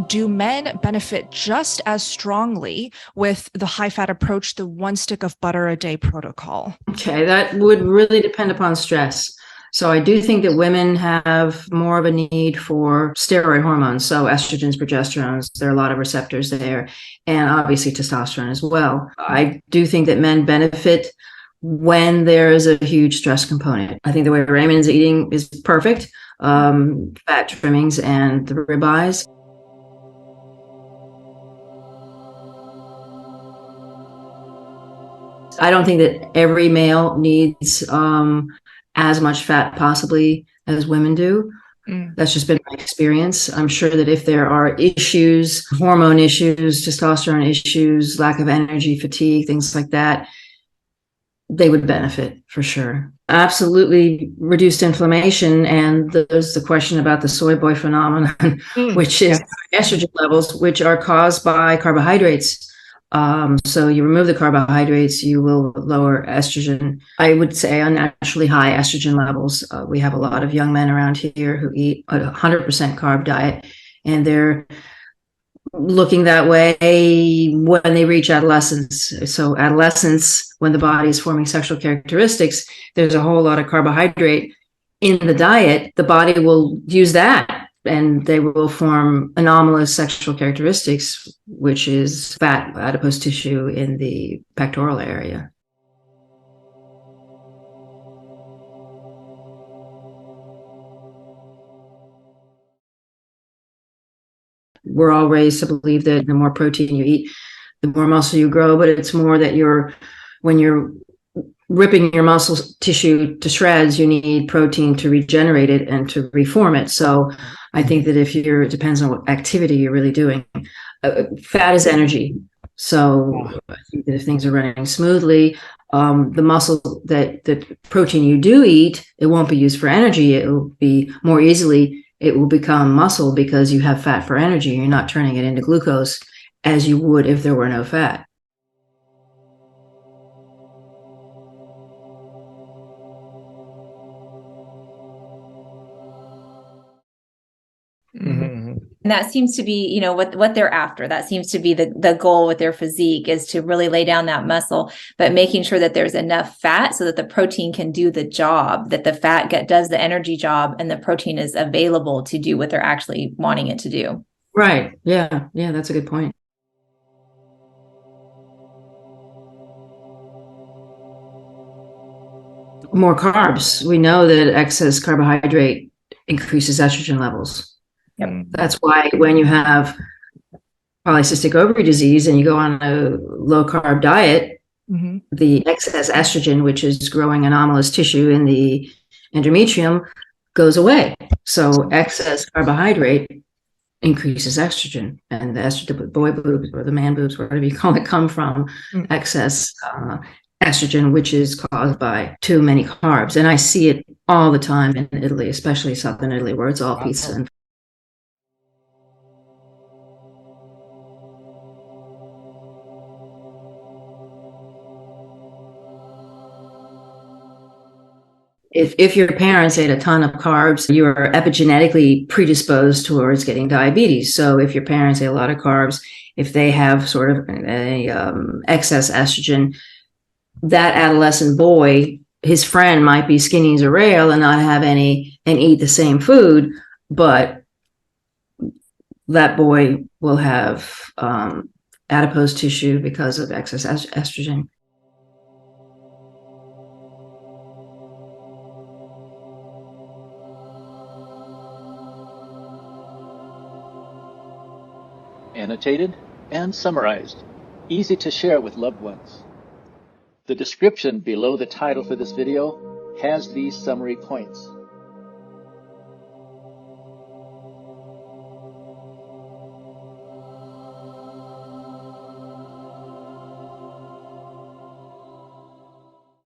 do men benefit just as strongly with the high fat approach, the 1 stick of butter a day protocol? Okay, that would really depend upon stress. So I do think that women have more of a need for steroid hormones. So estrogens, progesterones, there are a lot of receptors there, and obviously testosterone as well. I do think that men benefit when there is a huge stress component. I think the way Raymond is eating is perfect. Fat trimmings and the ribeyes. I don't think that every male needs as much fat possibly as women do. That's just been my experience. I'm sure that if there are issues, hormone issues, testosterone issues, lack of energy, fatigue, things like that, they would benefit for sure. Absolutely reduced inflammation. And there's the question about the soy boy phenomenon, which is estrogen levels, which are caused by carbohydrates. So you remove the carbohydrates, you will lower estrogen. I would say unnaturally high estrogen levels. We have a lot of young men around here who eat a 100% carb diet, and they're looking that way when they reach adolescence. So adolescence, when the body is forming sexual characteristics, there's a whole lot of carbohydrate in the diet. The body will use that, and they will form anomalous sexual characteristics, which is fat adipose tissue in the pectoral area. We're all raised to believe that the more protein you eat, the more muscle you grow, but it's more that when you're ripping your muscle tissue to shreds, you need protein to regenerate it and to reform it. So I think that it depends on what activity you're really doing. Fat is energy. So I think that if things are running smoothly, the muscle that protein you do eat, it won't be used for energy. It will be more easily, it will become muscle because you have fat for energy. You're not turning it into glucose as you would if there were no fat. And that seems to be, what they're after. That seems to be the goal with their physique, is to really lay down that muscle, but making sure that there's enough fat so that the protein can do the job, that the fat does the energy job, and the protein is available to do what they're actually wanting it to do. Right. Yeah. Yeah. That's a good point. More carbs. We know that excess carbohydrate increases estrogen levels. Yep. That's why when you have polycystic ovary disease and you go on a low carb diet, the excess estrogen, which is growing anomalous tissue in the endometrium, goes away. So excess carbohydrate increases estrogen, and the boy boobs or the man boobs, whatever you call it, come from excess estrogen, which is caused by too many carbs. And I see it all the time in Italy, especially southern Italy, where it's all pizza and if your parents ate a ton of carbs, you are epigenetically predisposed towards getting diabetes. So if your parents ate a lot of carbs, if they have sort of excess estrogen, that adolescent boy, his friend might be skinny as a rail and not have any and eat the same food, but that boy will have adipose tissue because of excess estrogen. Annotated and summarized, easy to share with loved ones. The description below the title for this video has these summary points.